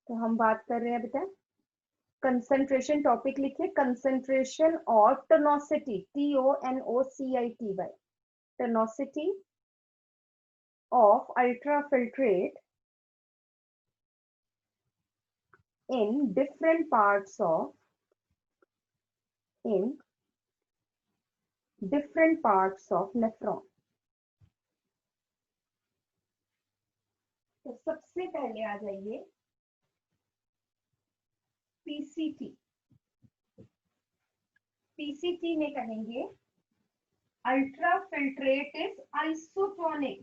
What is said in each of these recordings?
तो हम बात कर रहे हैं बेटा कंसंट्रेशन, टॉपिक लिखिए concentration of tonicity, TONOCITY, tonicity of ultrafiltrate in different parts of nephron। तो सबसे पहले आ जाइए पीसीटी। पीसीटी में कहेंगे ultrafiltrate is isotonic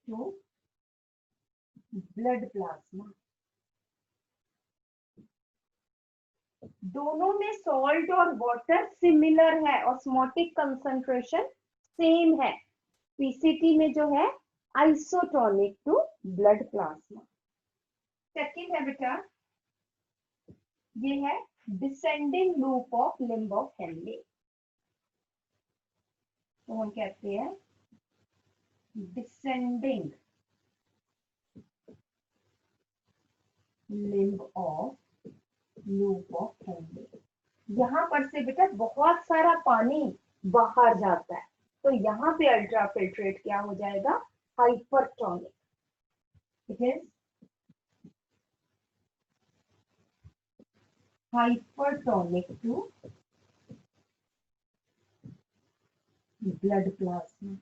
to blood plasma. दोनों में सॉल्ट और वाटर सिमिलर है, ऑस्मोटिक कंसंट्रेशन सेम है। पीसीटी में जो है isotonic to blood plasma. Second है बेटा, ये है descending loop of limb of Henle. तो हम कहते हैं descending limb of loop of Henle. यहां पर से बेटा बहुत सारा पानी बाहर जाता है, तो यहाँ पे अल्ट्राफिल्ट्रेट क्या हो जाएगा, hypertonic. It is hypertonic to blood plasma.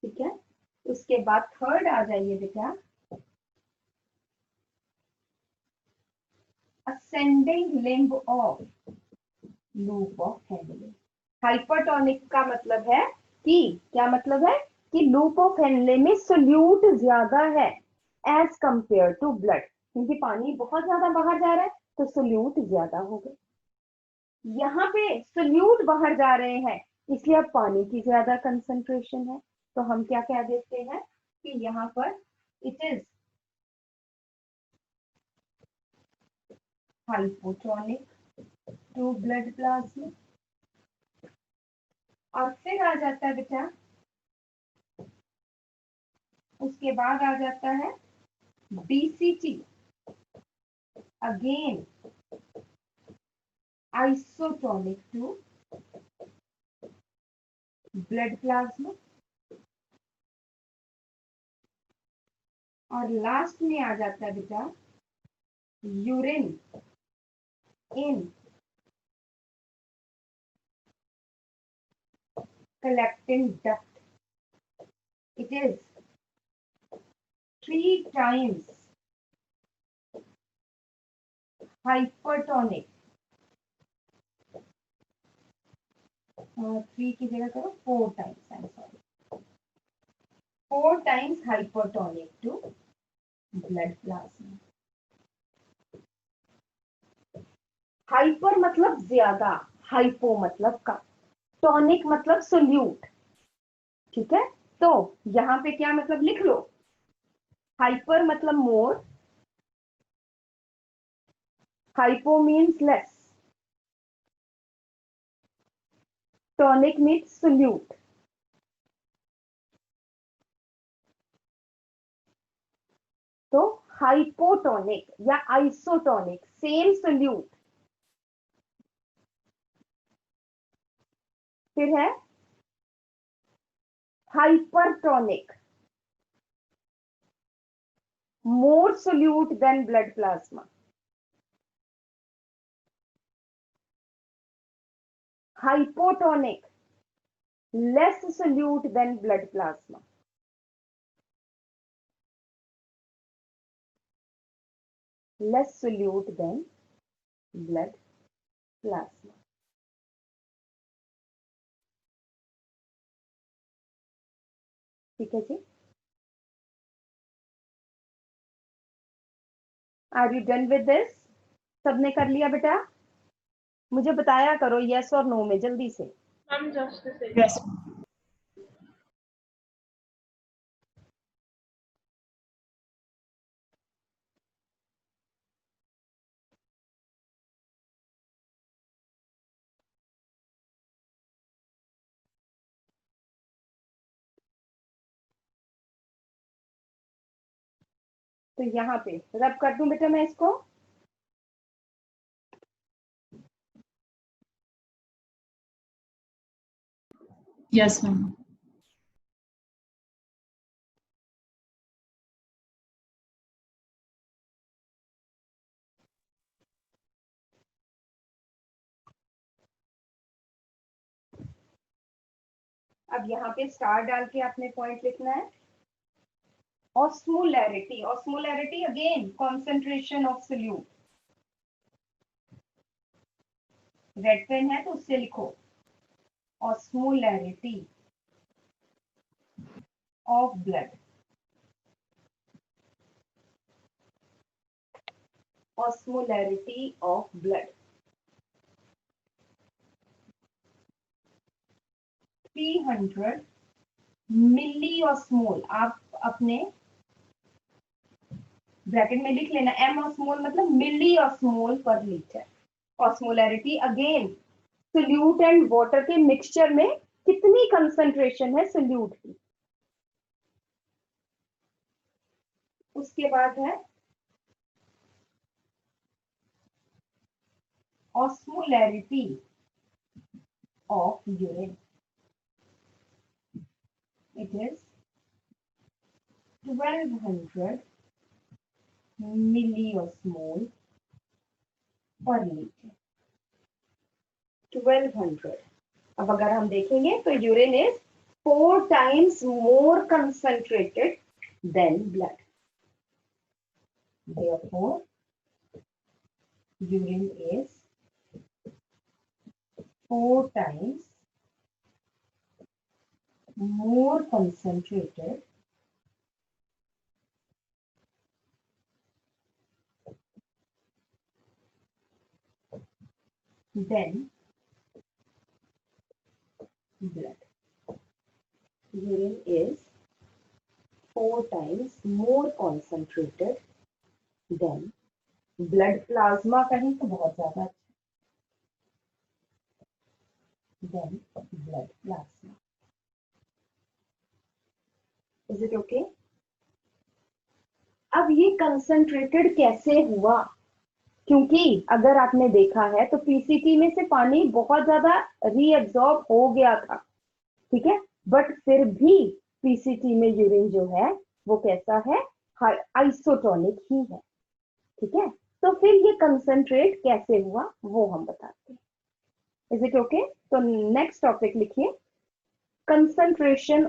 ठीक है, उसके बाद थर्ड आ जाइए बेटा ascending limb of loop of Henle. Hypertonic का मतलब है कि क्या मतलब है कि लूप ऑफ हेनले में सोल्यूट ज्यादा है एज कंपेयर टू ब्लड, क्योंकि पानी बहुत ज्यादा बाहर जा रहा है तो सोल्यूट ज्यादा हो गए। यहाँ पे सोल्यूट बाहर जा रहे हैं इसलिए अब पानी की ज्यादा कंसंट्रेशन है, तो हम क्या कह देते हैं कि यहाँ पर it is hypotonic to blood plasma. और फिर आ जाता है बेटा, उसके बाद आ जाता है DCT, again isotonic to blood plasma. और लास्ट में आ जाता है बेटा urine in collecting duct. It is 3 times hypertonic, 3 की जगह करो 4 times, I am sorry, 4 times hypertonic to blood plasma. Hyper मतलब ज्यादा, हाइपो मतलब कम, टॉनिक मतलब सोल्यूट। ठीक है, तो यहां पे क्या मतलब लिख लो, हाइपर मतलब more, hypo means less, tonic means solute. तो हाइपोटोनिक या आइसोटोनिक सेम सोल्यूट। फिर है hypertonic, more solute than blood plasma। Hypotonic, less solute than blood plasma। less solute than blood plasma। ठीक है जी, are you done with this? सबने कर लिया बेटा? मुझे बताया करो यस और नो में जल्दी से। हम जस्ट से Yes. तो यहाँ पे रब कर दूं बेटा मैं इसको। Yes ma'am. अब यहाँ पे स्टार डाल के आपने पॉइंट लिखना है। Osmolarity, osmolarity again concentration of solute. Red pen है तो उससे लिखो osmolarity of blood, osmolarity of blood 300 milli osmol. आप अपने ब्रैकेट में लिख लेना, एम ऑस्मोल मतलब milli osmol per litre. Osmolarity again solute and water के मिक्सचर में कितनी कंसंट्रेशन है सोल्यूट की। उसके बाद है osmolarity of urine, it is 1200 milli osmol per litre. 1200। अब अगर हम देखेंगे तो urine is 4 times more concentrated than blood. Therefore, urine is 4 times more concentrated than blood. Urine is 4 times more concentrated than blood. Plasma कहीं तो बहुत ज्यादा than blood plasma. Is it okay? अब ये कंसंट्रेटेड कैसे हुआ? क्योंकि अगर आपने देखा है तो पीसीटी में से पानी बहुत ज्यादा रीएब्सॉर्ब हो गया था, ठीक है, बट फिर भी पीसीटी में यूरिन जो है वो कैसा है, आइसोटोनिक ही है, ठीक है। तो फिर ये कंसंट्रेट कैसे हुआ वो हम बताते हैं। Is it okay? तो नेक्स्ट टॉपिक लिखिए, concentration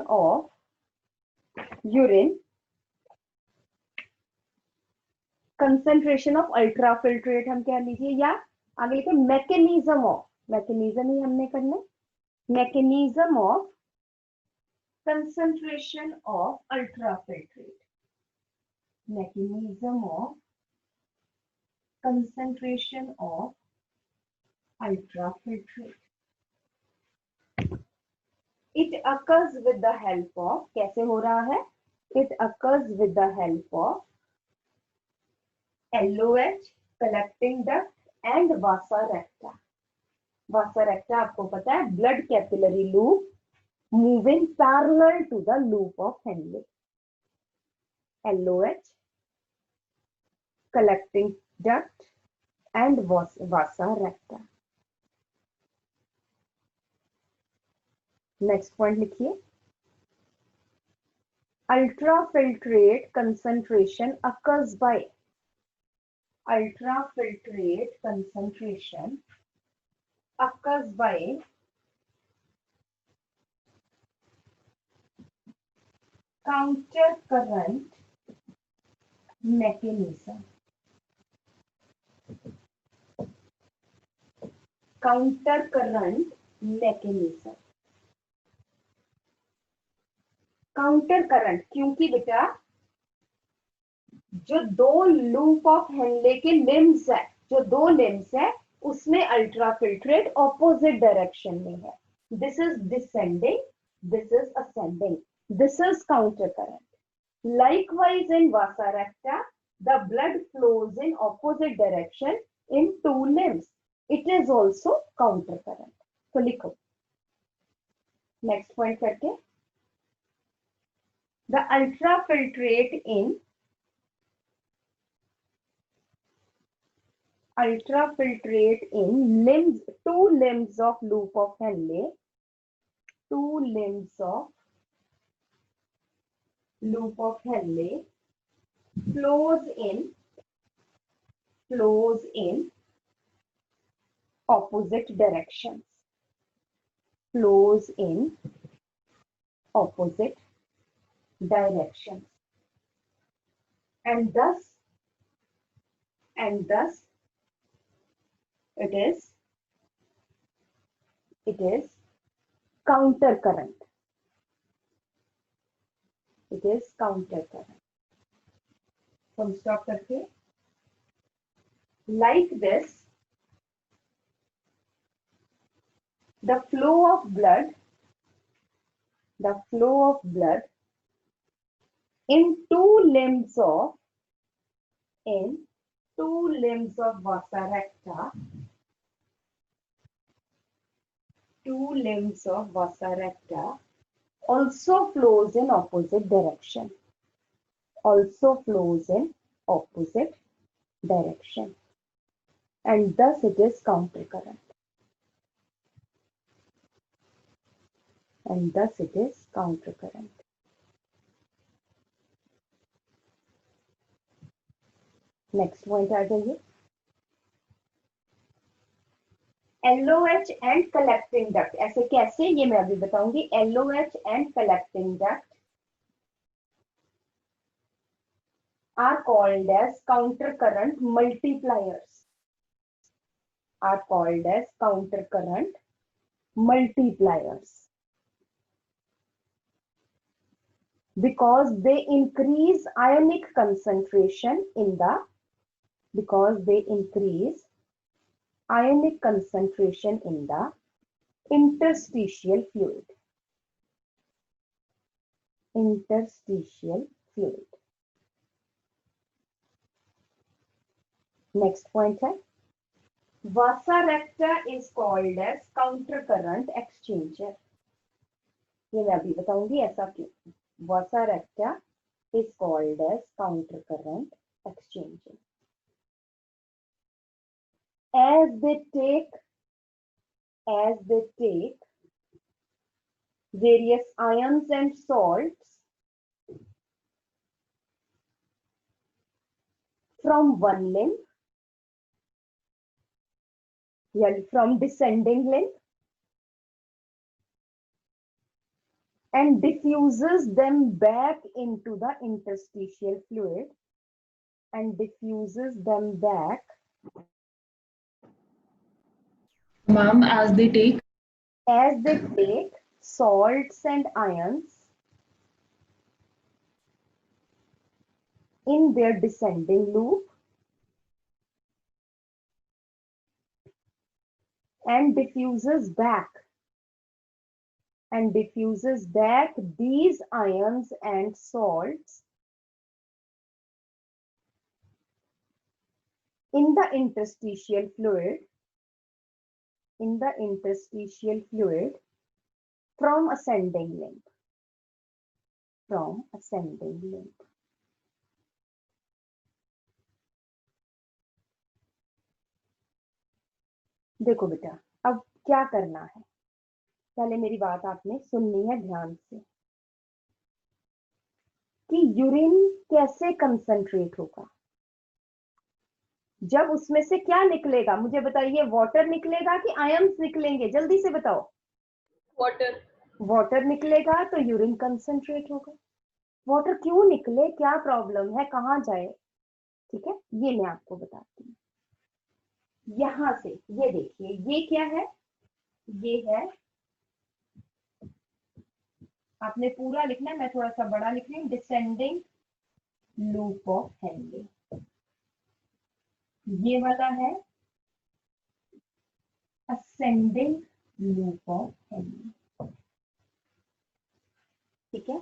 of urine, concentration of ultrafiltrate हम कह लीजिए, या आगे लिखे मैकेनिज्म ऑफ, मैकेनिज्म ही हमने करना, mechanism of concentration of ultrafiltrate, mechanism of concentration of ultrafiltrate. It occurs with the help of, कैसे हो रहा है? It occurs with the help of LOH, collecting duct and vasa recta. Vasa recta आपको पता है blood capillary loop moving parallel to the loop of Henle. LOH, collecting duct and vasa recta. Next point लिखिए, ultrafiltrate concentration occurs by, ultrafiltrate concentration occurs by counter current mechanism. Counter current mechanism. Counter current, क्योंकि बेटा जो दो loop of Henley के limbs है, जो दो limbs है उसमें अल्ट्राफिल्ट्रेट ऑपोजिट डायरेक्शन में है। This is descending, this is ascending, this is counter current. Likewise in Vasa रेक्टा the blood flows in opposite direction in to limbs, it is also counter current. तो लिखो next point करके, The ultrafiltrate in limbs, two limbs of loop of Henle, two limbs of loop of Henle flows in opposite directions, flows in opposite directions, and thus it is counter current. It is counter current. So हम stop करके like this, the flow of blood in two limbs of vasa recta, also flows in opposite direction. And thus it is counter current. Next point आ जाइए. LOH and collecting duct. ऐसे कैसे, ये मैं अभी बताऊंगी. LOH and collecting duct are called as counter current multipliers. Because they increase ionic concentration in the interstitial fluid. Next point है, vasa recta is called as counter current exchanger. ये मैं अभी बताऊंगी ऐसा क्यों. Vasa recta is called as counter current exchanger. As they take various ions and salts from one limb, from descending limb, and diffuses them back into the interstitial fluid, Ma'am, as they take salts and ions in their descending loop and diffuses back these ions and salts in the interstitial fluid from ascending limb. देखो बेटा, अब क्या करना है, पहले मेरी बात आपने सुननी है ध्यान से कि यूरिन कैसे कंसंट्रेट होगा. जब उसमें से क्या निकलेगा मुझे बताइए, वाटर निकलेगा कि आयंस निकलेंगे, जल्दी से बताओ. वाटर निकलेगा तो यूरिन कंसंट्रेट होगा. वाटर क्यों निकले, क्या प्रॉब्लम है, कहाँ जाए, ठीक है, ये मैं आपको बताती हूँ. यहां से ये देखिए, ये क्या है, ये है, आपने पूरा लिखना है, मैं थोड़ा सा बड़ा लिख रही हूँ, डिसेंडिंग लूप ऑफ हेनले. ये वाला है असेंडिंग लूप ऑफ हेनले. ठीक है,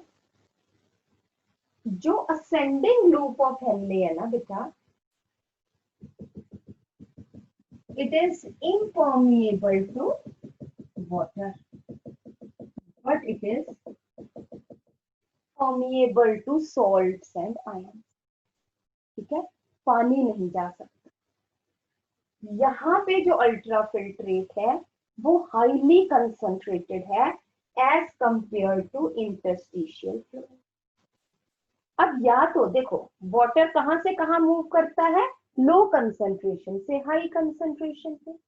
जो असेंडिंग लूप ऑफ हेनले है ना बेटा, it is impermeable to water, but it is permeable to salts and ions, ठीक है, पानी नहीं जा सकता। यहाँ पे जो अल्ट्राफिल्ट्रेट है वो हाईली कंसंट्रेटेड है as compare to interstitial fluid. अब या तो देखो वाटर कहां से कहां मूव करता है, लो कंसंट्रेशन से हाई कंसंट्रेशन पे।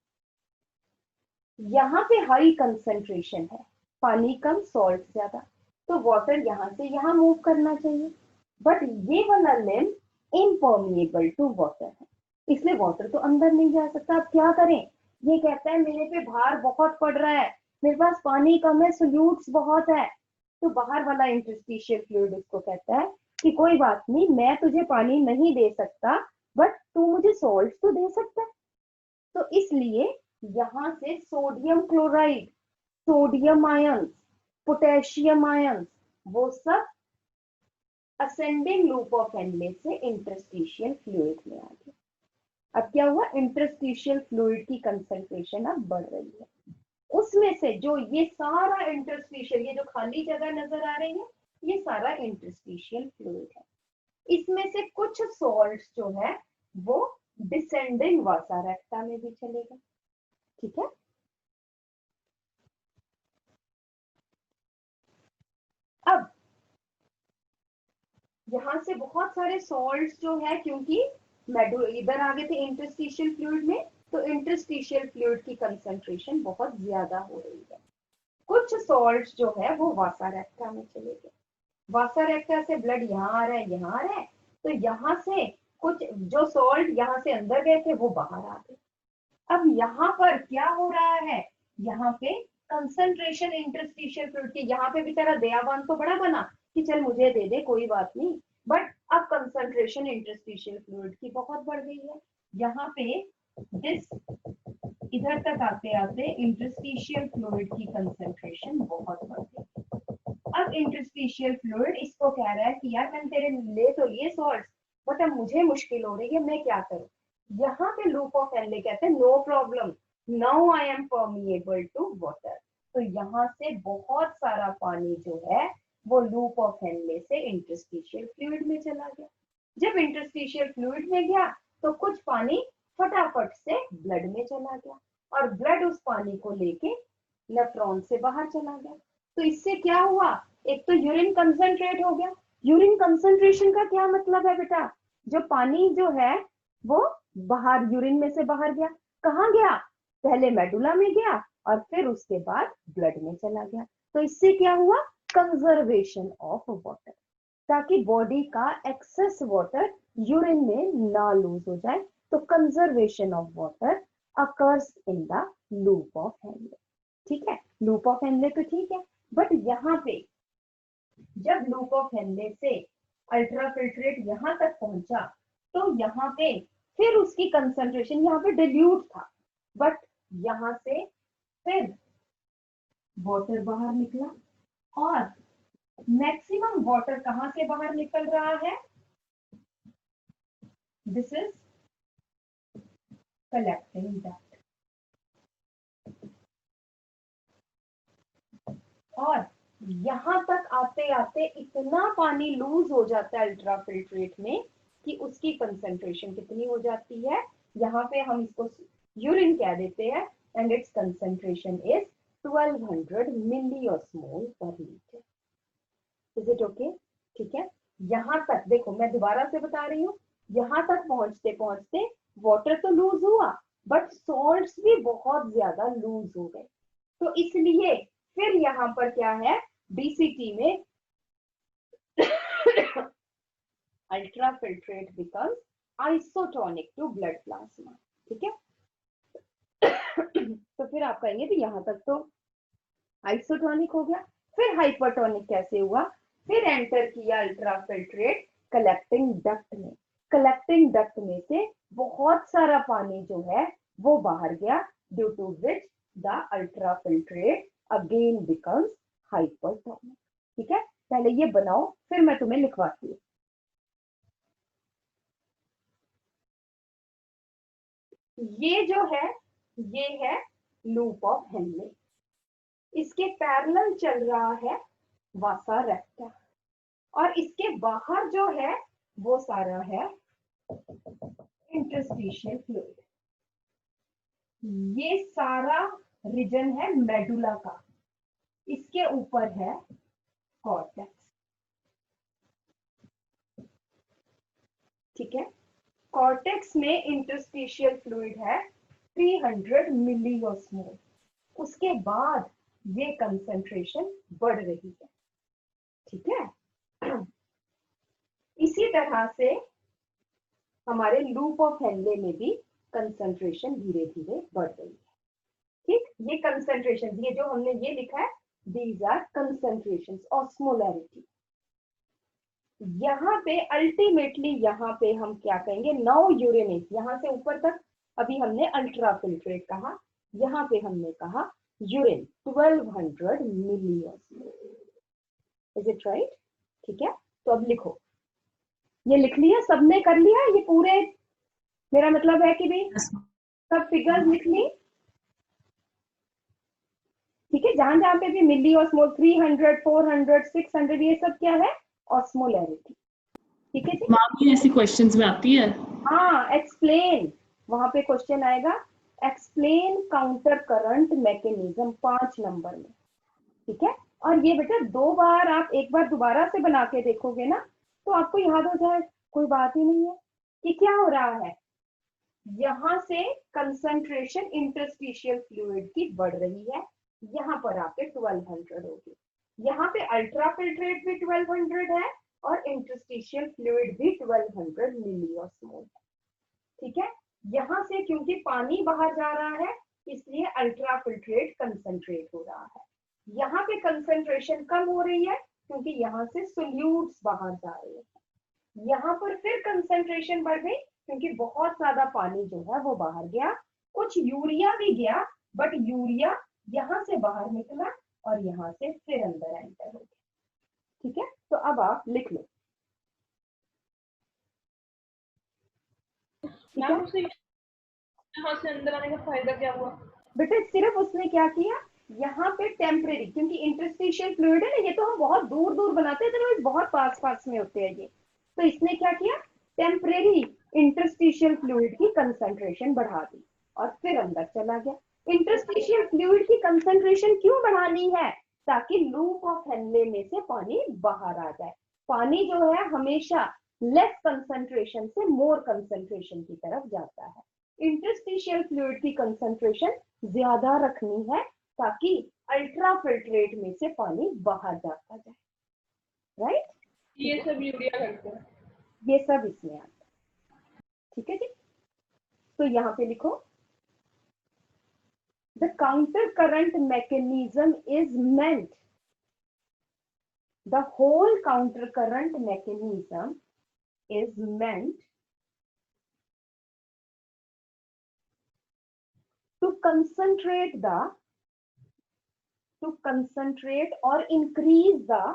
यहाँ पे हाई कंसंट्रेशन है, पानी कम सॉल्ट ज्यादा, तो वाटर यहां से यहां मूव करना चाहिए, बट ये वाला लिम्ब इम्पर्मिएबल टू वाटर है, इसलिए वाटर तो अंदर नहीं जा सकता। अब क्या करें, ये कहता है मेरे पे भार बहुत पड़ रहा है, मेरे पास पानी कम है, सोल्यूट्स बहुत है, तो बाहर वाला इंटरस्टिशियल फ्लूइड उसको कहता है कि कोई बात नहीं, मैं तुझे पानी नहीं दे सकता, बट तू मुझे सॉल्ट तो दे सकता है। तो इसलिए यहां से sodium chloride, sodium ions, potassium ions, वो सब असेंडिंग लूप ऑफ हेनले से इंटरस्टिशियल फ्लूइड में आ गए। अब क्या हुआ, इंटरस्टिशियल फ्लूइड की कंसंट्रेशन अब बढ़ रही है। उसमें से जो ये सारा इंटरस्टिशियल, ये जो खाली जगह नजर आ रही है, ये सारा इंटरस्टिशियल फ्लूइड है। इसमें से कुछ सॉल्ट्स जो है वो डिसेंडिंग वासा रेक्टा में भी चलेगा, ठीक है। अब यहां से बहुत सारे सॉल्ट्स जो है, क्योंकि इधर आ गए थे इंटरस्टिशियल फ्लूइड में, तो इंटरस्टिशियल फ्लूइड की कंसंट्रेशन बहुत ज्यादा हो रही है। कुछ सॉल्ट्स जो है वो वासा रेक्टा में चले गए, वासा रेक्टा से ब्लड यहाँ आ रहा है, यहाँ आ रहा है, तो यहाँ से कुछ जो सॉल्ट यहाँ से अंदर गए थे वो बाहर आ गए। अब यहाँ पर क्या हो रहा है, यहाँ पे कंसंट्रेशन इंटरस्टिशियल फ्लूइड की, यहाँ पे बेचारा दयावान तो बड़ा बना कि चल मुझे दे दे कोई बात नहीं, बट अब कंसंट्रेशन इंटरस्टिशियल फ्लूइड की बहुत बढ़ गई है। यहाँ पे दिस इधर तक आते आते इंटरस्टिशियल फ्लूइड की कंसंट्रेशन बहुत बढ़ गई। अब इंटरस्टिशियल फ्लूइड इसको कह रहा है कि यार मैंने तेरे ले तो लिए सॉल्ट, बट अब मुझे मुश्किल हो रही है, मैं क्या करूं। यहाँ पे लूप ऑफ हेनले कहते हैं no problem, now I am permeable to water. तो यहाँ से बहुत सारा पानी जो है वो लूप ऑफ हेनले से इंटरस्टिशियल फ्लूइड में चला गया। जब इंटरस्टिशियल फ्लूइड में गया तो कुछ पानी फटाफट से ब्लड में चला गया, और ब्लड उस पानी को लेके नेफ्रॉन से बाहर चला गया। तो इससे क्या हुआ, एक तो यूरिन कंसंट्रेट हो गया। यूरिन कंसंट्रेशन का क्या मतलब है बेटा, जो पानी जो है वो बाहर यूरिन में से बाहर गया, कहाँ गया, पहले मेडुला में गया और फिर उसके बाद ब्लड में चला गया। तो इससे क्या हुआ, कंजर्वेशन ऑफ वाटर, ताकि बॉडी का एक्सेस वाटर यूरिन में ना लूज हो जाए। तो conservation of water occurs in the loop of Henley, ठीक है। लूप ऑफ हेनले तो ठीक है, बट यहाँ पे जब लूप ऑफ हेनले से अल्ट्राफिल्ट्रेट यहाँ तक पहुंचा, तो यहाँ पे फिर उसकी कंसंट्रेशन, यहाँ पे डिल्यूट था, बट यहाँ से फिर वाटर बाहर निकला, और मैक्सिमम वाटर कहां से बाहर निकल रहा है, दिस इज कलेक्टिंग डक्ट। और यहां तक आते आते इतना पानी लूज हो जाता है अल्ट्राफिल्ट्रेट में कि उसकी कंसंट्रेशन कितनी हो जाती है, यहाँ पे हम इसको यूरिन कह देते हैं, एंड इट्स कंसंट्रेशन इज 1200 मिलियोस्मोल पर लीटर। इज इट ओके, ठीक है। यहां तक देखो, मैं दोबारा से बता रही हूँ, यहां तक पहुंचते पहुंचते वाटर तो लूज हुआ, बट सॉल्ट्स भी बहुत ज्यादा लूज हो गए। तो इसलिए फिर यहाँ पर क्या है, बीसीटी में ultrafiltrate becomes isotonic to blood plasma, ठीक है। तो फिर आप कहेंगे कि यहाँ तक तो आइसोटोनिक हो गया, फिर हाइपरटोनिक कैसे हुआ, फिर एंटर किया अल्ट्राफिल्ट्रेट कलेक्टिंग डक्ट में। कलेक्टिंग डक्ट में से बहुत सारा पानी जो है वो बाहर गया, due to which the ultrafiltrate again becomes hypertonic, ठीक है। पहले ये बनाओ, फिर मैं तुम्हें लिखवाती हूँ। ये जो है ये है लूप ऑफ हेनले, इसके पैरेलल चल रहा है वासा रेक्टा, और इसके बाहर जो है वो सारा है इंटरस्टिशियल फ्लूइड। ये सारा रीजन है मेडुला का, इसके ऊपर है कॉर्टेक्स। ठीक है, कॉर्टेक्स में इंटरस्टिशियल फ्लूइड है 300 मिलीऑस्मोल। उसके बाद ये कंसंट्रेशन बढ़ रही है। ठीक है, इसी तरह से हमारे लूप ऑफ हेनले में भी कंसंट्रेशन धीरे धीरे बढ़ रही है। ठीक, ये कंसंट्रेशन, ये जो हमने ये लिखा है, दीज आर कंसंट्रेशन, ऑस्मोलैरिटी। यहाँ पे अल्टीमेटली यहाँ पे हम क्या कहेंगे, नाउ यूरेनेट, यहाँ से ऊपर तक अभी हमने अल्ट्रा फिल्ट्रेट कहा, यहाँ पे हमने कहा urine 1200 milliosmole. Is it right? ठीक है, तो अब लिखो, ये लिख लिया, सबने कर लिया ये पूरे, मेरा मतलब है कि भाई Yes, ma'am. सब फिगर्स लिख ली। ठीक है, जहां जहां पे भी मिली ऑस्मोल 300, 400, 600, ये सब क्या है, ऑस्मोलैरिटी। ठीक है जी, Ma'am, ये ऐसी क्वेश्चंस में आती है। हाँ एक्सप्लेन, वहां पे क्वेश्चन आएगा, explain counter current mechanism 5 number में। ठीक है, और ये बेटा 2 बार आप एक बार दोबारा से बना के देखोगे ना तो आपको याद हो जाए, कोई बात ही नहीं है कि क्या हो रहा है। यहां से कंसंट्रेशन इंटरस्टिशियल फ्लूइड की बढ़ रही है, यहाँ पर आके 1200 होगी। यहाँ पे अल्ट्रा फिल्ट्रेट भी 1200 है और इंटरस्टिशियल फ्लूइड भी 1200 मिलीऑस्मोल है। ठीक है, यहाँ से क्योंकि पानी बाहर जा रहा है इसलिए अल्ट्रा फिल्ट्रेट कंसंट्रेट हो रहा है। यहाँ पे कंसंट्रेशन कम हो रही है क्योंकि यहाँ से सोल्यूट्स बाहर जा रहे हैं। यहाँ पर फिर कंसंट्रेशन बढ़ गई क्योंकि बहुत ज्यादा पानी जो है वो बाहर गया, कुछ यूरिया भी गया, बट यूरिया यहाँ से बाहर निकला और यहाँ से फिर अंदर एंटर हो गया। ठीक है, तो अब आप लिख लो। ठीक है, उसे यहाँ से अंदर आने का फायदा क्या हुआ? बेटा सिर्फ उसने क्या किया, यहाँ पे टेम्परेरी, क्योंकि इंटरस्टिशियल फ्लूइड है ना, ये तो हम बहुत दूर दूर बनाते हैं, तो बहुत पास पास में होते हैं ये, तो इसने क्या किया, टेम्परेरी इंटरस्टिशियल फ्लूइड की कंसंट्रेशन बढ़ा दी और फिर अंदर चला गया। इंटरस्टिशियल फ्लूइड की कंसंट्रेशन क्यों बढ़ानी है, ताकि लूप ऑफ हेनले में से पानी बाहर आ जाए। पानी जो है हमेशा लेस कंसंट्रेशन से मोर कंसंट्रेशन की तरफ जाता है। इंटरस्टिशियल फ्लूइड की कंसंट्रेशन ज्यादा रखनी है ताकि अल्ट्रा फिल्ट्रेट में से पानी बाहर जाता जाए। राइट, ये सब यूरिया करते हैं, ये सब इसमें आता है। ठीक है जी, तो यहाँ पे लिखो, the counter current mechanism is meant, the whole counter current mechanism is meant to concentrate or increase the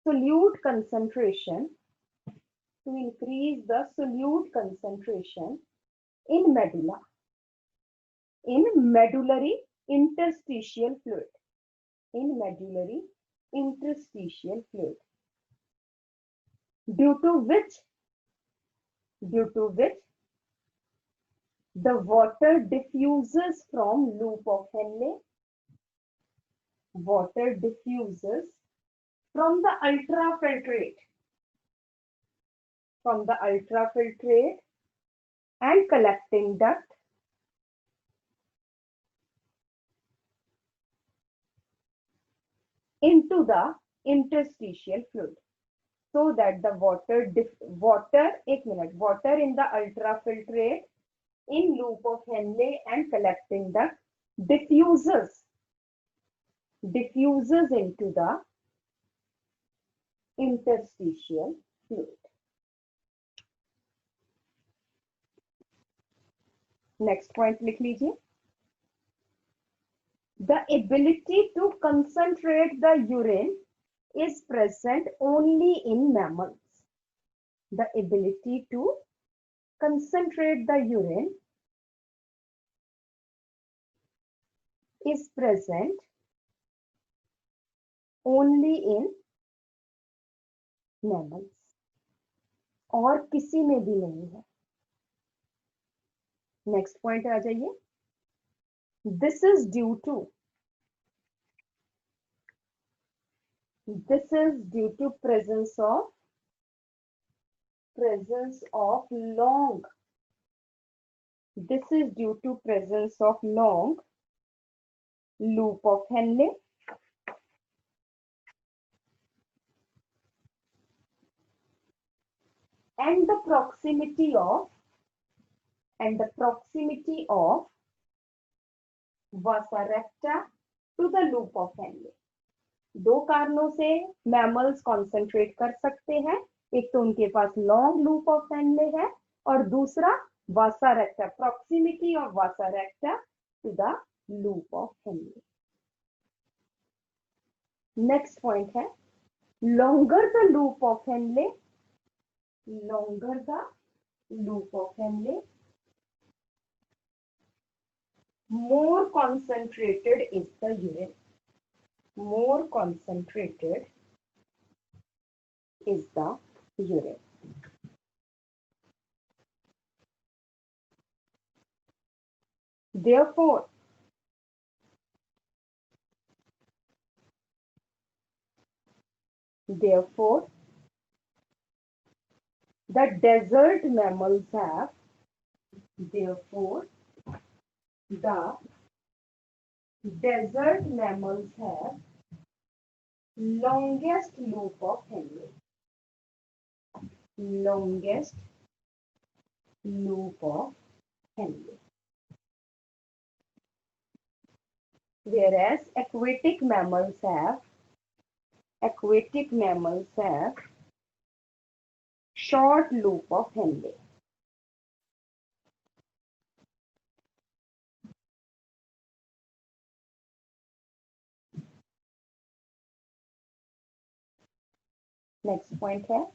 solute concentration, to increase the solute concentration in medulla, in medullary interstitial fluid, in medullary interstitial fluid, due to which the water diffuses from loop of Henle, water diffuses from the ultrafiltrate, and collecting duct into the interstitial fluid, so that the water in the ultrafiltrate in loop of Henle and collecting duct diffuses into the interstitial fluid. Next point लिख लीजिए, the ability to concentrate the urine is present only in mammals. The ability to concentrate the urine is present only in mammals, और किसी में भी नहीं है। Next point आ जाइए। This is due to presence of long this is due to presence of long loop of Henle and the proximity of vasa recta to the loop of Henle। दो कारणों से मैमल्स कॉन्सेंट्रेट कर सकते हैं, एक तो उनके पास लॉन्ग लूप ऑफ हेनले है और दूसरा vasa recta, proximity of vasa recta to the loop of Henle. Next point है longer the loop of Henle, more concentrated is the urine. More concentrated is the urine. Therefore, the desert mammals have longest loop of Henle. Longest loop of Henle. Whereas aquatic mammals have short loop of Henle. Next point है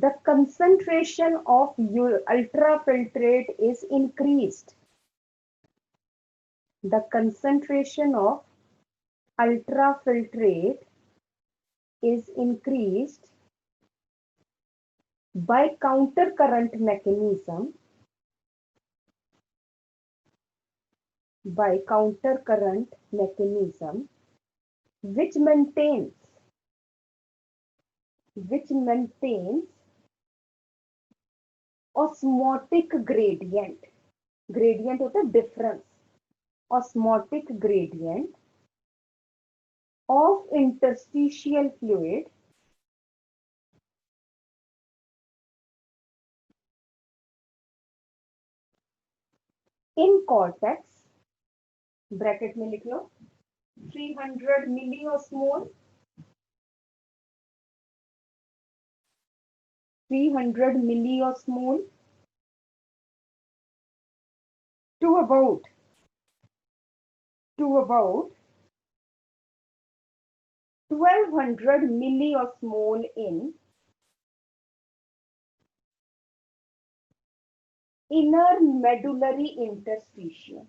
the concentration of ultrafiltrate is increased. The concentration of ultrafiltrate is increased by counter current mechanism which maintains osmotic gradient होता है difference, osmotic gradient of interstitial fluid in cortex, bracket में लिख लो 300 मिलियोस्मोल, 300 milliosmol to about 1200 milliosmol in inner medullary interstitium.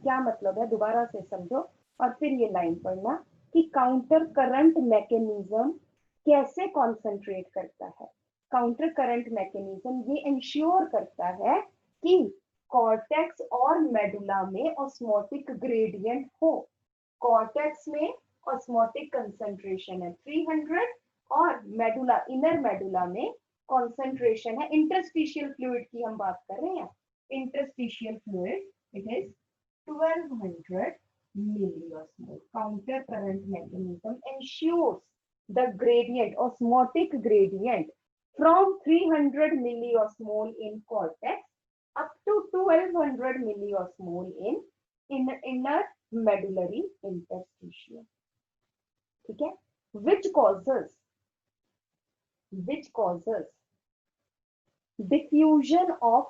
क्या मतलब है, दोबारा से समझो और फिर ये लाइन पढ़ना कि काउंटर करंट मैकेनिज्म कैसे कॉन्सेंट्रेट करता है। काउंटर करंट मैकेनिज्म ये इंश्योर करता है कि कॉर्टेक्स और मेडुला में ऑस्मोटिक ग्रेडियंट हो। कॉर्टेक्स में ऑस्मोटिक कंसंट्रेशन है 300 और मेडुला, इनर मेडुला में कंसंट्रेशन है, इंटरस्टिशियल फ्लूइड की हम बात कर रहे हैं, interstitial fluid it is 1200 milliosmol. Counter current mechanism ensures the gradient, osmotic gradient from 300 milliosmol in cortex up to 1200 milliosmol in inner medullary interstitium. ठीक है, which causes diffusion of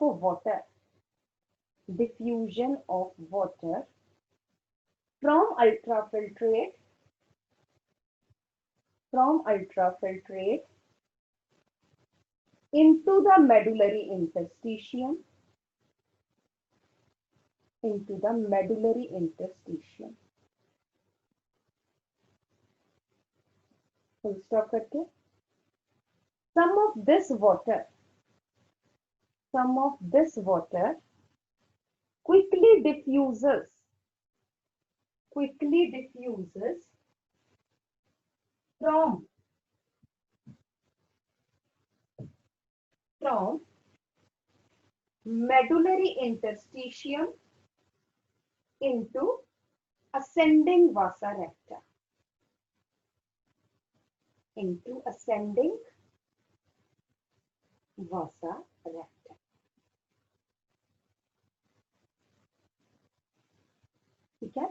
water from ultrafiltrate into the medullary interstitium, full stop करके some of this water quickly diffuses from medullary interstitium into ascending vasa recta. ठीक है,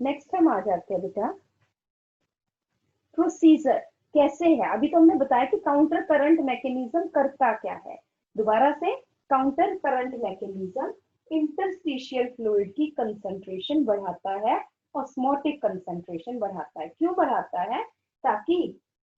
next हम आ जाते हैं बेटा procedure कैसे है। अभी तो हमने बताया कि काउंटर करंट मैकेनिज्म करता क्या है। दोबारा से, counter current mechanism interstitial fluid की कंसंट्रेशन बढ़ाता है, ऑस्मोटिक कंसंट्रेशन बढ़ाता है। क्यों बढ़ाता है? ताकि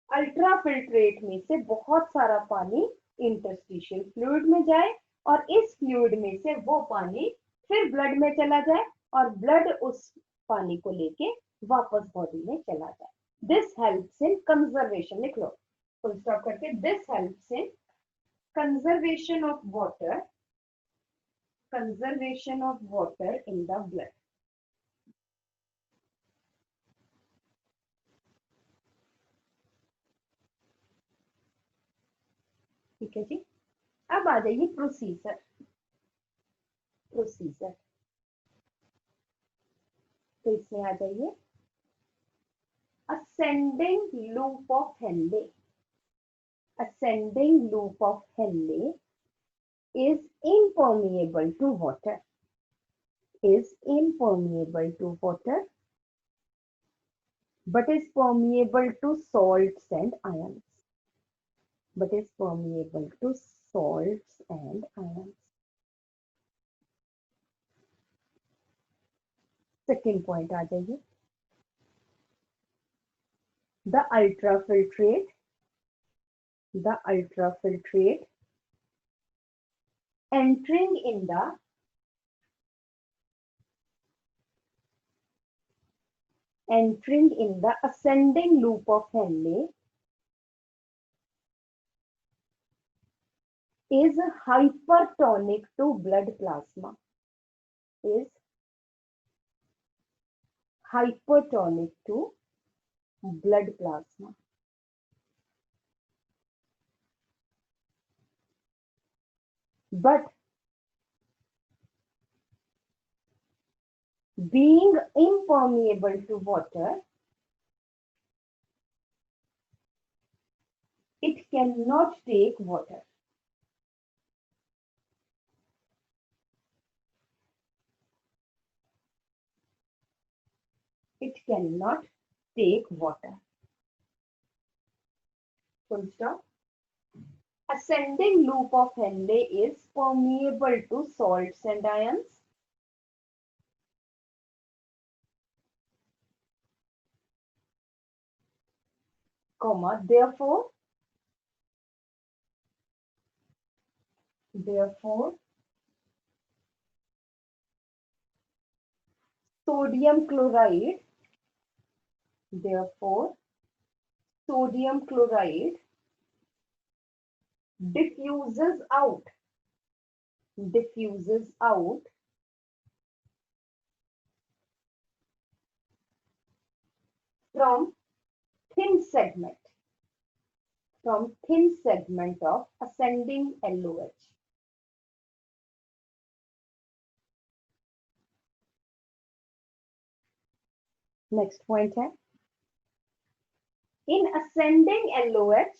अल्ट्राफिल्ट्रेट में से बहुत सारा पानी इंटरस्टिशियल फ्लूइड में जाए और इस फ्लूइड में से वो पानी फिर ब्लड में चला जाए और ब्लड उस पानी को लेके वापस बॉडी में चला जाए। दिस हेल्प्स इन कंजर्वेशन, लिख लो फुल स्टॉप करके, this helps in conservation of water in the blood. ठीक है जी, अब आ जाइए प्रोसीजर। तो इसमें आ जाइए ascending loop of Henle is impermeable to water, but is permeable to salts and ions. Second point आ जाइए, the ultrafiltrate entering in the ascending loop of Henle is hypertonic to blood plasma, but being impermeable to water, it cannot take water. Full stop. Ascending loop of Henle is permeable to salts and ions. Therefore, sodium chloride diffuses out from thin segment of ascending LOH. Next point है, in ascending LOH,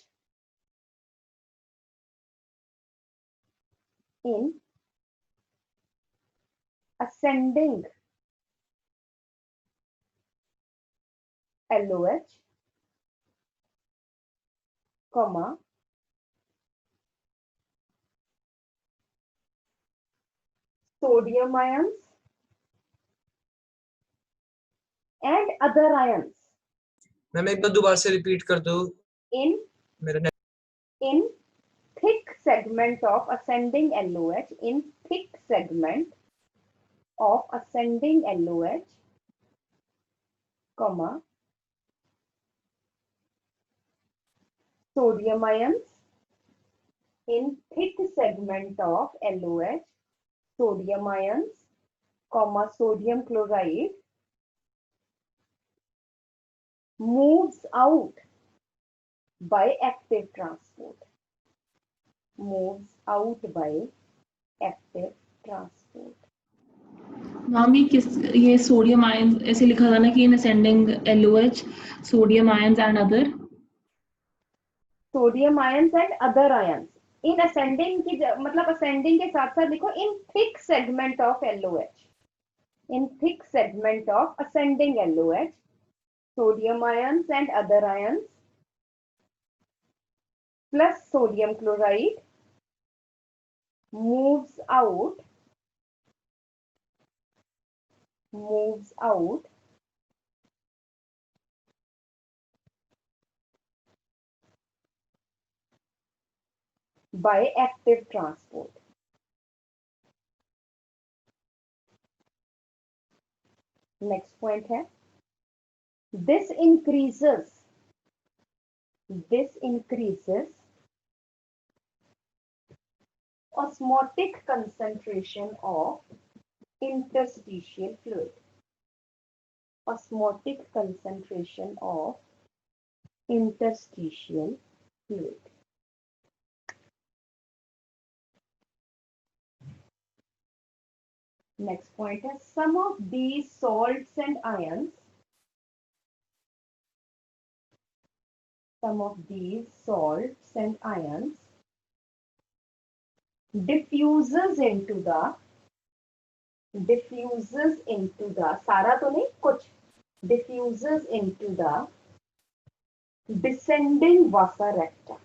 sodium ions and other ions. Ma'am एक बार दोबारा से repeat कर दो। In thick segment of ascending LOH, sodium ions in thick segment of LOH, sodium ions, comma sodium chloride moves out by active transport. Moves out by active transport. Ma'am ये sodium ions ऐसे लिखा था ना कि in ascending LOH sodium ions and other sodium ions and other ions in ascending की मतलब ascending के साथ साथ लिखो इन thick segment of LOH, in thick segment of ascending LOH, sodium ions and other ions plus sodium chloride moves out by active transport. Next point है, this increases osmotic concentration of interstitial fluid. Osmotic concentration of interstitial fluid. Next point is some of these salts and ions diffuses into the सारा तो नहीं कुछ diffuses into the descending vasa recta.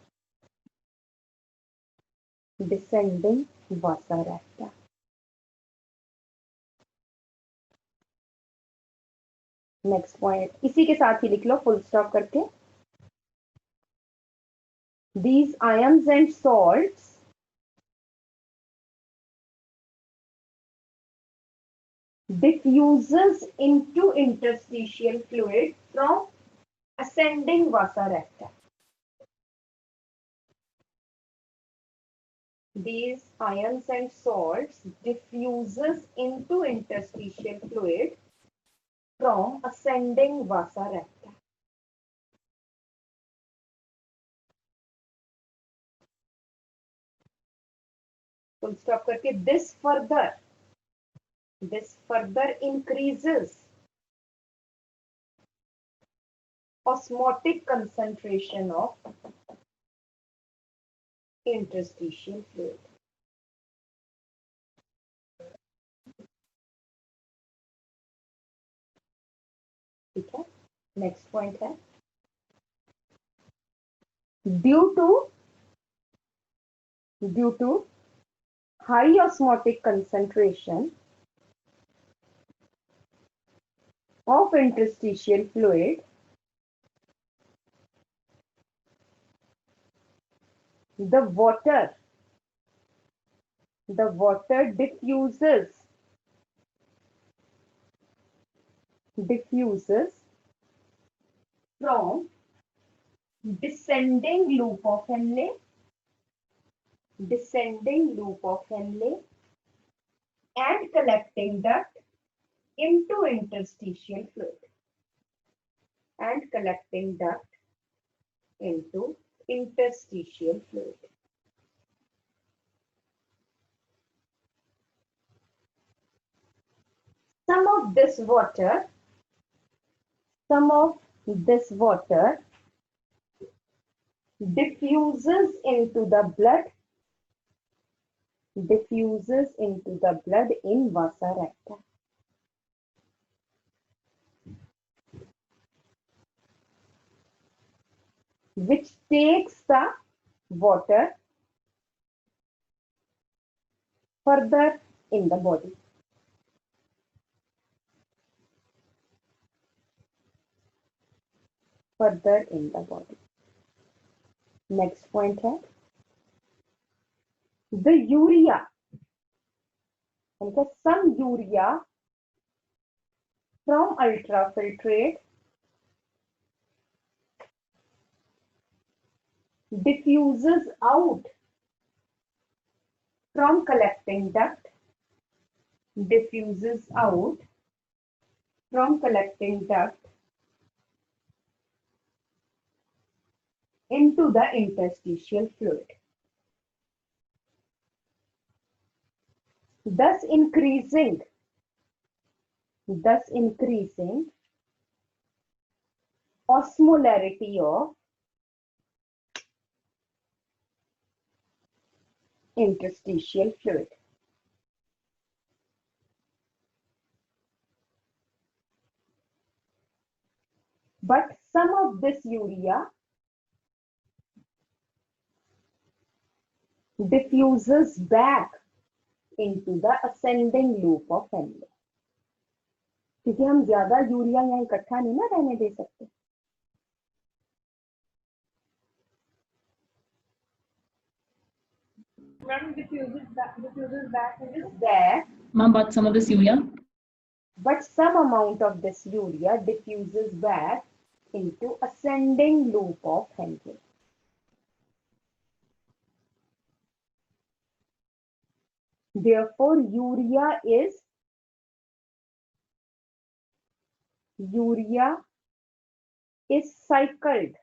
Next point इसी के साथ ही लिख लो full stop करके, these ions and salts diffuses into interstitial fluid from ascending vasa recta. These ions and salts diffuses into interstitial fluid from ascending vasa recta. Full stop करके this further increases osmotic concentration of interstitial fluid. ठीक है, next point है, due to high osmotic concentration of interstitial fluid, the water diffuses from descending loop of Henle and collecting duct into interstitial fluid. Some of this water diffuses into the blood in vasa recta. Which takes the water further in the body. Next point है, the urea, some urea from ultrafiltrate diffuses out from collecting duct, diffuses out from collecting duct into the interstitial fluid, thus increasing osmolarity of interstitial fluid. But some of this urea diffuses back into the ascending loop of Henle, क्योंकि हम ज्यादा urea यहाँ इकट्ठा नहीं ना रहने दे सकते. Ma'am, diffuses back is There, Ma'am, but some of this urea. but some amount of this urea diffuses back into ascending loop of Henle. Therefore, urea is cycled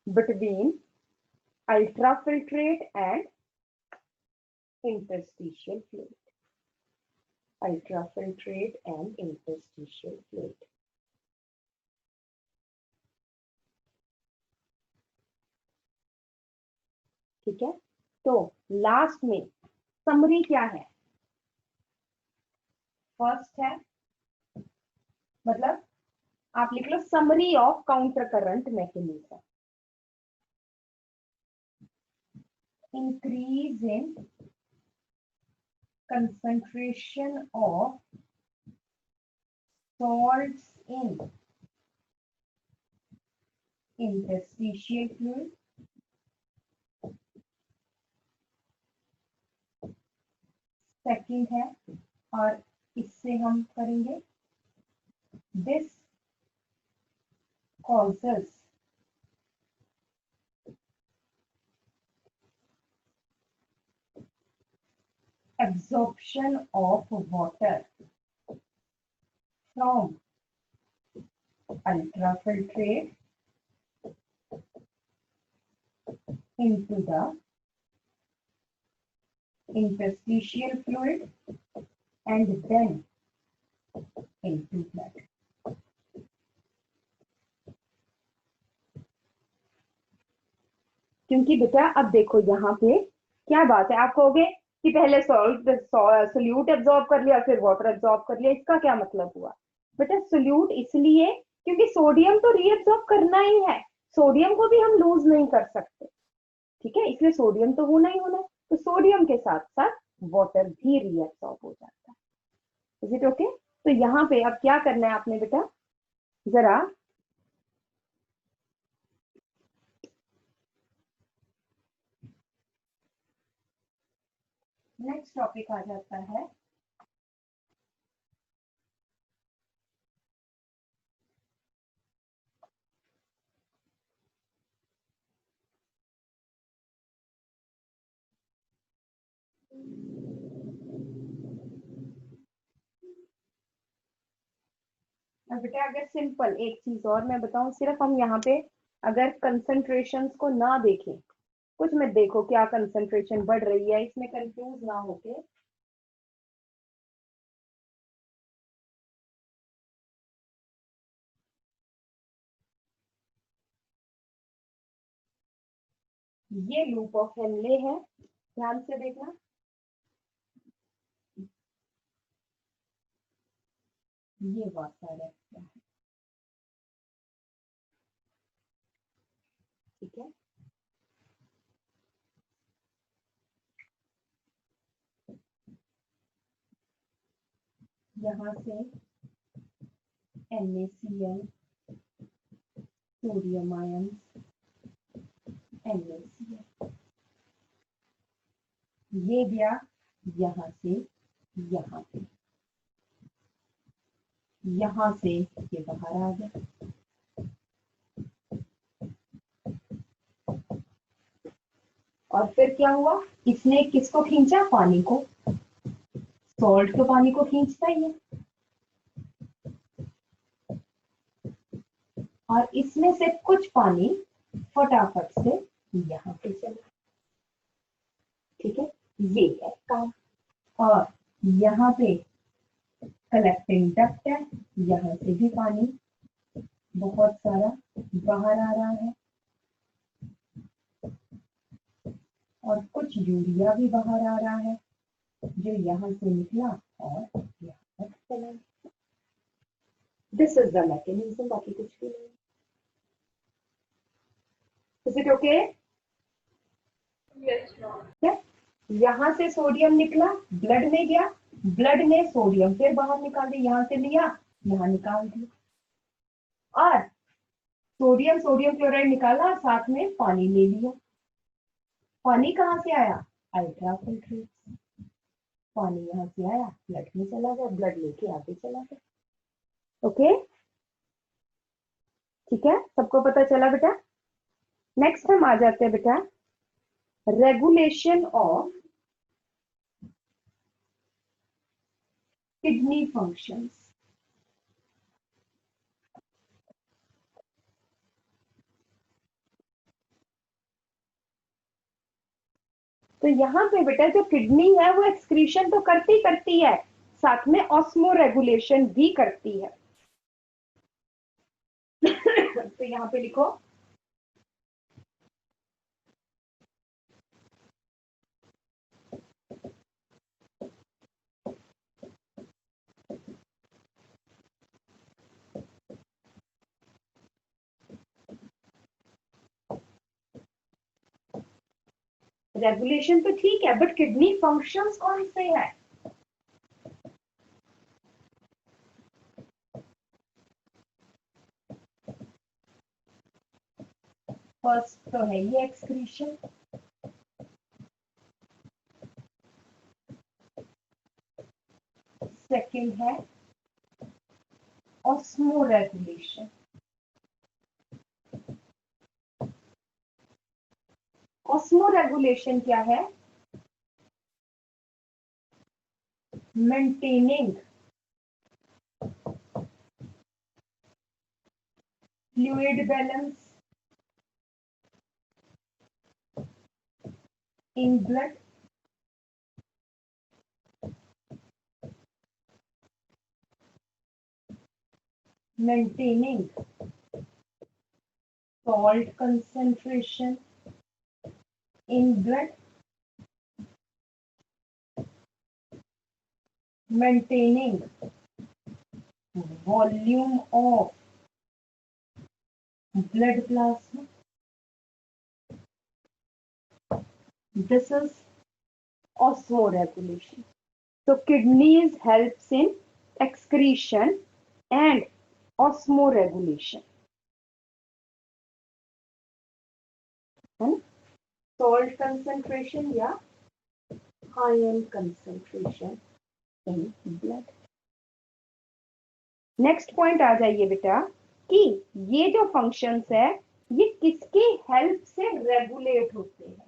between ultrafiltrate and interstitial fluid. Ultrafiltrate and interstitial fluid. ठीक है, तो last में summary क्या है? First है, मतलब आप लिख लो summary of counter current mechanism. Increase in concentration of salts in interstitial fluid. Second है, और इससे हम करेंगे, this causes absorption of water from ultrafiltrate into the interstitial fluid and then into blood. क्योंकि बेटा अब देखो यहाँ पे क्या बात है, आप कहोगे कि पहले सोल्यूट एब्जॉर्ब कर लिया फिर वाटर एब्जॉर्ब कर लिया, इसका क्या मतलब हुआ? बेटा सोल्यूट इसलिए क्योंकि सोडियम तो रीएब्जॉर्ब करना ही है, सोडियम को भी हम लूज नहीं कर सकते, ठीक है, इसलिए सोडियम तो होना ही होना, तो सोडियम के साथ साथ वाटर भी रीएब्जॉर्ब हो जाता है. Is it okay? तो यहाँ पे अब क्या करना है आपने बेटा, जरा नेक्स्ट टॉपिक आ जाता है बेटा. अगर सिंपल एक चीज और मैं बताऊं, सिर्फ हम यहाँ पे अगर कंसंट्रेशंस को ना देखें, कुछ मत देखो क्या कंसंट्रेशन बढ़ रही है, इसमें कंफ्यूज ना होके ये लूप ऑफ हेनले है, ध्यान से देखना. ये वाटर है, ठीक है. यहाँ से NaCl, सोडियम आयन, NaCl, ये गया यहाँ से यहाँ पे, यहाँ से ये बाहर आ गया. और फिर क्या हुआ, इसने किसको खींचा, पानी को। सॉल्ट तो पानी को खींचता ही है, और इसमें से कुछ पानी फटाफट से यहाँ पे चला। ठीक है, ये है काम। और यहाँ पे कलेक्टिंग डक्ट है, यहाँ से भी पानी बहुत सारा बाहर आ रहा है, और कुछ यूरिया भी बाहर आ रहा है जो यहाँ से निकला और यहाँ तक चला। दिस इज द मैकेनिज्म, बाकी कुछ भी नहीं। Is it okay? Yes, ma'am. क्या, यहाँ से सोडियम निकला, ब्लड में गया, ब्लड ने सोडियम फिर बाहर निकाल दिया, यहाँ से लिया, यहाँ निकाल दिया, और सोडियम सोडियम क्लोराइड निकाला, साथ में पानी ले लिया। पानी कहाँ से आया, अल्ट्राफिल्ट्रेट। पानी यहाँ से आया, ब्लड में चला गया, ब्लड लेके आगे चला गया। ओके, ठीक है, सबको पता चला बेटा। नेक्स्ट हम आ जाते हैं बेटा रेगुलेशन ऑफ किडनी फंक्शंस। तो यहाँ पे बेटा जो किडनी है वो एक्सक्रीशन तो करती करती है, साथ में ऑस्मो रेगुलेशन भी करती है। तो यहाँ पे लिखो रेगुलेशन तो ठीक है, बट किडनी फंक्शंस कौन से हैं? फर्स्ट तो है ये एक्सक्रीशन, सेकंड है ऑस्मो रेगुलेशन। ऑस्मो रेगुलेशन क्या है? Maintaining fluid balance in blood, maintaining salt concentration in blood, maintaining volume of blood plasma. This is osmoregulation. So kidneys helps in excretion and osmoregulation. And salt concentration या iron concentration in blood. Next point आ जाइए बेटा कि ये जो functions है ये किसकी हेल्प से रेगुलेट होते हैं?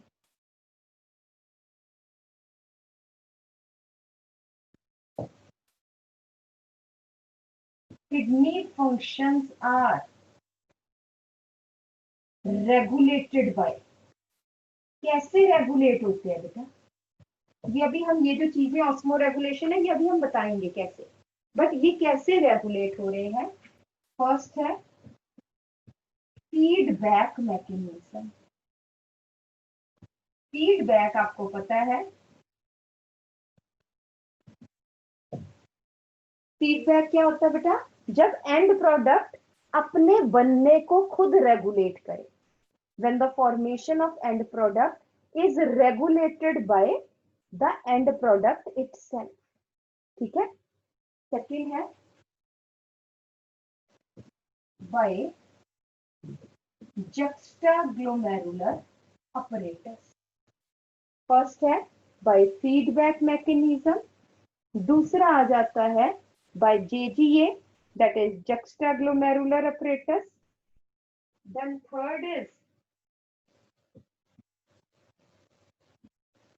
Kidney functions are regulated by, कैसे रेगुलेट होते हैं बेटा? ये अभी हम ये जो चीजें ऑस्मो रेगुलेशन है ये अभी हम बताएंगे कैसे, बट ये कैसे रेगुलेट हो रहे हैं। फर्स्ट है फीडबैक मैकेनिज्म। फीडबैक आपको पता है, फीडबैक क्या होता है बेटा? जब एंड प्रोडक्ट अपने बनने को खुद रेगुलेट करे, when the formation of end product is regulated by the end product itself. ठीक है। सेकंड है by juxtaglomerular apparatus। फर्स्ट है by feedback mechanism, दूसरा आ जाता है by JGA, that is juxtaglomerular apparatus, then third is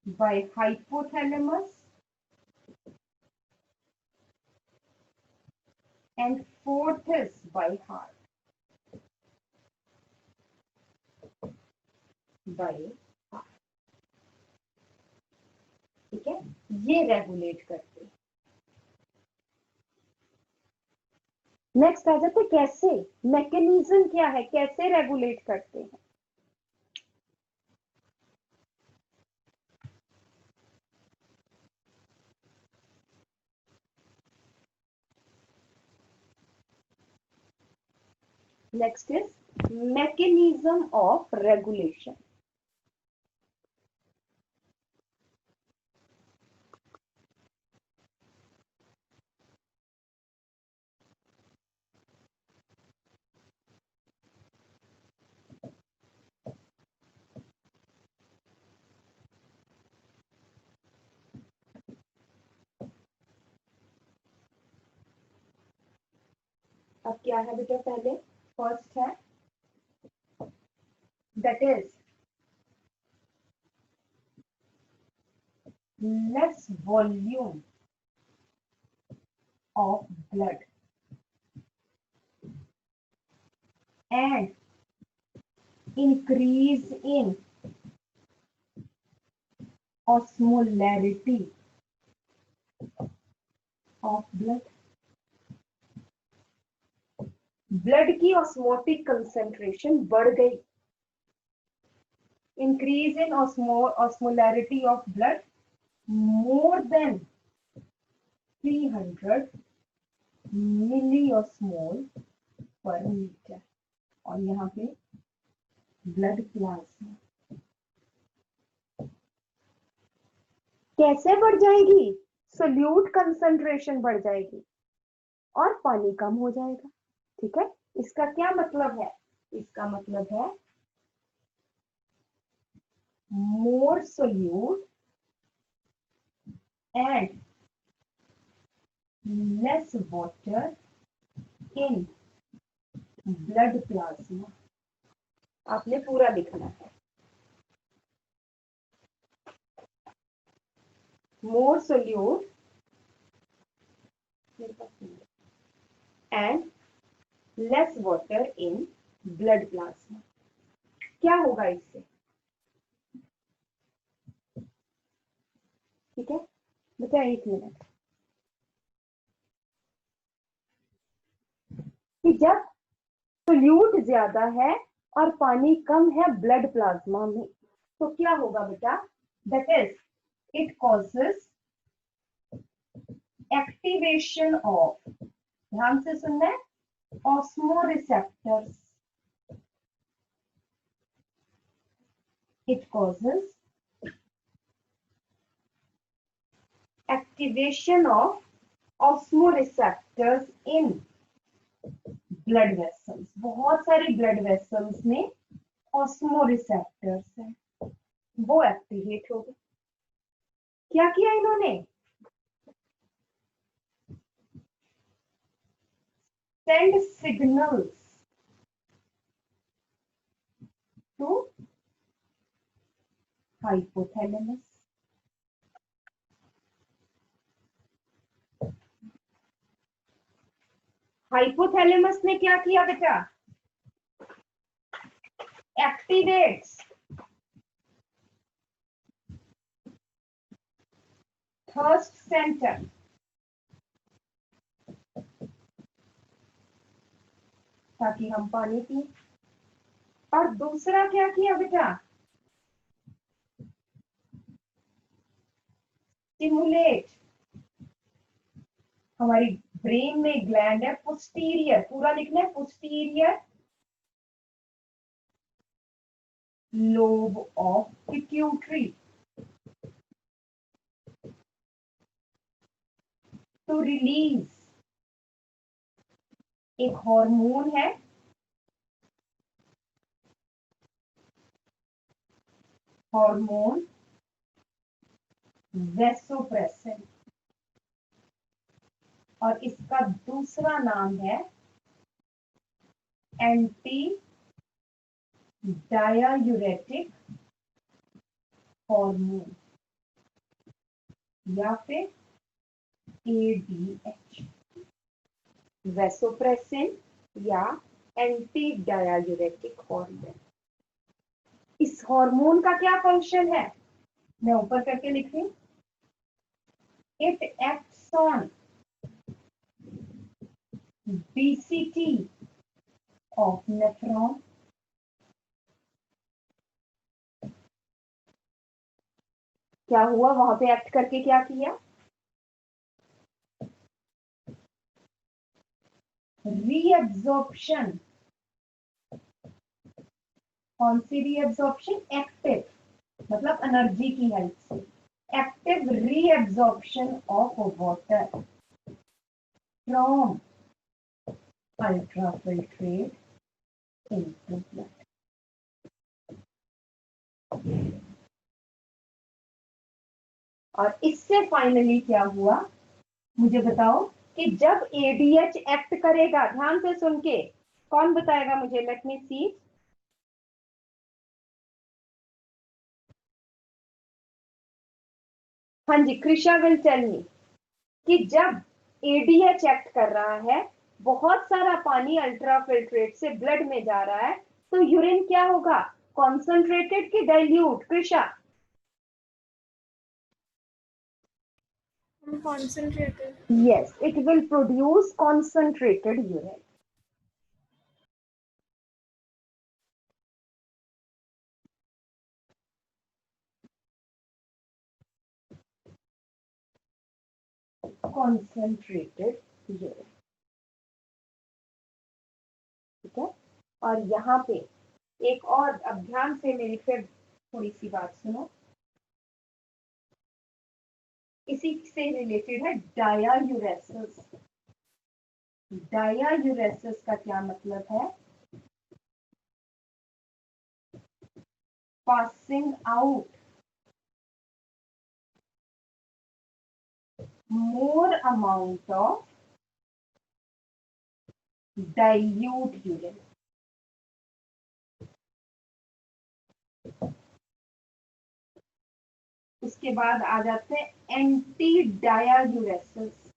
by hypothalamus and fourth is by heart. by heart. ठीक है, ये रेगुलेट करते हैं। नेक्स्ट आ जाते कैसे, मैकेनिज्म क्या है, कैसे रेगुलेट करते हैं। Next is mechanism of regulation. अब क्या है बेटा, पहले फर्स्ट है that is less volume of blood and increase in osmolarity of blood. Blood की ऑस्मोटिक कंसेंट्रेशन बढ़ गई। Increase in osmolarity of blood more than 300 milliosmole पर लीटर। और यहाँ पे ब्लड प्लाज्मा कैसे बढ़ जाएगी, सोल्यूट कंसंट्रेशन बढ़ जाएगी और पानी कम हो जाएगा। ठीक है, इसका क्या मतलब है, इसका मतलब है मोर solute and less water in blood plasma. आपने पूरा लिखना है, मोर solute and less water in blood plasma. क्या होगा इससे, ठीक है बेटा, एक मिनट। कि जब सोल्यूट ज्यादा है और पानी कम है ब्लड प्लाज्मा में, तो क्या होगा बेटा, that is it causes activation of, ध्यान से सुनना है, osmoreceptors. It causes activation of osmoreceptors in blood vessels. बहुत सारी blood vessels में osmoreceptors हैं, वो एक्टिवेट हो गए। क्या किया इन्होंने, send signals to hypothalamus. Hypothalamus ने क्या किया बेटा, एक्टिवेट्स थर्स्ट सेंटर, ताकि हम पानी पिए। और दूसरा क्या किया बेटा, स्टिमुलेट, हमारी ब्रेन में ग्लैंड है पोस्टीरियर, पूरा लिखना है, posterior lobe of pituitary to release एक हार्मोन है, हार्मोन वैसोप्रेसिन, और इसका दूसरा नाम है एंटी डायायूरेटिक हार्मोन। या फिर ADH, वैसोप्रेसिन या एंटी डायायूरेटिक हार्मोन। इस हार्मोन का क्या फंक्शन है, मैं ऊपर करके लिख रही हूं, it acts on BCT of nephron, क्या हुआ वहां पे एक्ट करके, क्या किया, रीएब्जॉर्प्शन, कौन सी रीएब्जॉर्प्शन, एक्टिव, मतलब एनर्जी की हेल्प से, active reabsorption of water from ultrafiltrate into blood. और इससे फाइनली क्या हुआ, मुझे बताओ कि जब ADH एक्ट करेगा, ध्यान से सुन के, कौन बताएगा मुझे, लेट मी सी, हाँ जी, कृषा विल टेल मी, कि जब ADH एक्ट कर रहा है, बहुत सारा पानी अल्ट्राफिल्ट्रेट से ब्लड में जा रहा है, तो यूरिन क्या होगा, कॉन्सेंट्रेटेड की dilute, Krisha, Concentrated. yes, it will produce concentrated urine. Concentrated urine, ठीक है। और यहाँ पे एक और, अब ध्यान से मेरी फिर थोड़ी सी बात सुनो, इसी से रिलेटेड है डायायूरेसिस। डायायूरेसिस का क्या मतलब है, passing out more amount of dilute urine. उसके बाद आ जाते हैं एंटी डायायूरेसिस।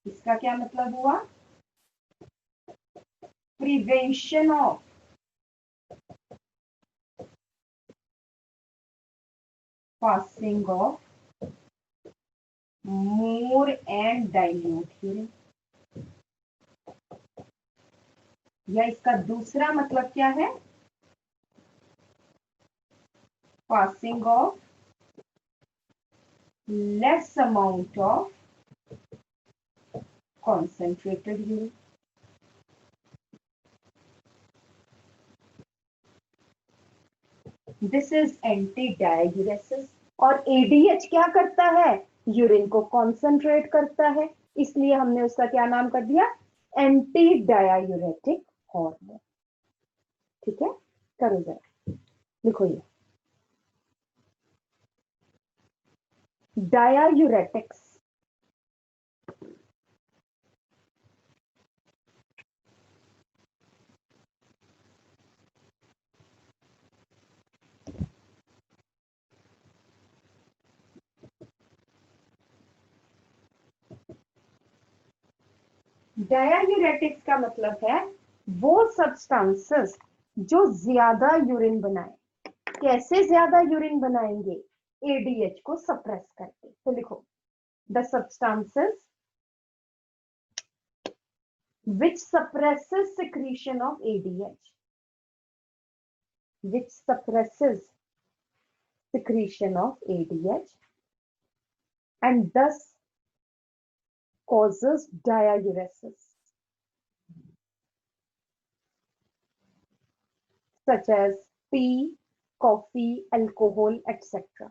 इसका क्या मतलब हुआ, prevention of passing of more and dilute urine. या इसका दूसरा मतलब क्या है, passing of less amount of concentrated urine. This is anti-diuresis। और ADH क्या करता है, यूरिन को कॉन्सेंट्रेट करता है, इसलिए हमने उसका क्या नाम कर दिया, एंटी डायायूरेटिक हार्मोन। ठीक है, करो जरा, लिखो ये डायायूरेटिक्स। डायायूरेटिक्स का मतलब है वो सब्सटेंसेस जो ज्यादा यूरिन बनाए। कैसे ज्यादा यूरिन बनाएंगे, ADH को सप्रेस करके। तो लिखो, the substances which suppresses secretion of ADH, which suppresses secretion of ADH and thus causes diuresis, such as tea, coffee, alcohol, etc.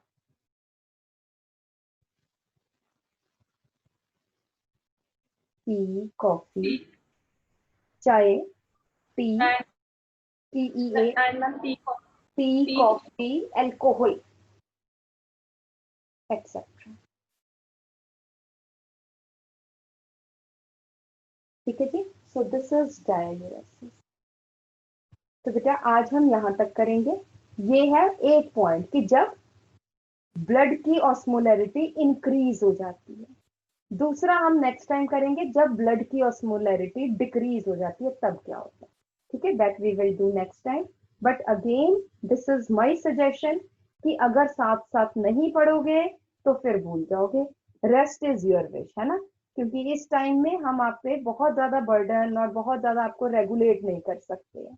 Tea, coffee, chai, tea, TEA, And tea. tea, coffee, alcohol, etc. ठीक है जी, so this is diuresis। तो बेटा आज हम यहाँ तक करेंगे। ये है एक पॉइंट कि जब ब्लड की ऑस्मोलैरिटी इंक्रीज हो जाती है। दूसरा हम नेक्स्ट टाइम करेंगे जब ब्लड की ऑस्मोलैरिटी डिक्रीज हो जाती है तब क्या होता है, ठीक है, that we will do next time. But again this is my suggestion कि अगर साथ साथ नहीं पढ़ोगे तो फिर भूल जाओगे, रेस्ट इज योर विश, है ना, क्योंकि इस टाइम में हम आप पे बहुत ज्यादा बर्डन और बहुत ज्यादा आपको रेगुलेट नहीं कर सकते हैं।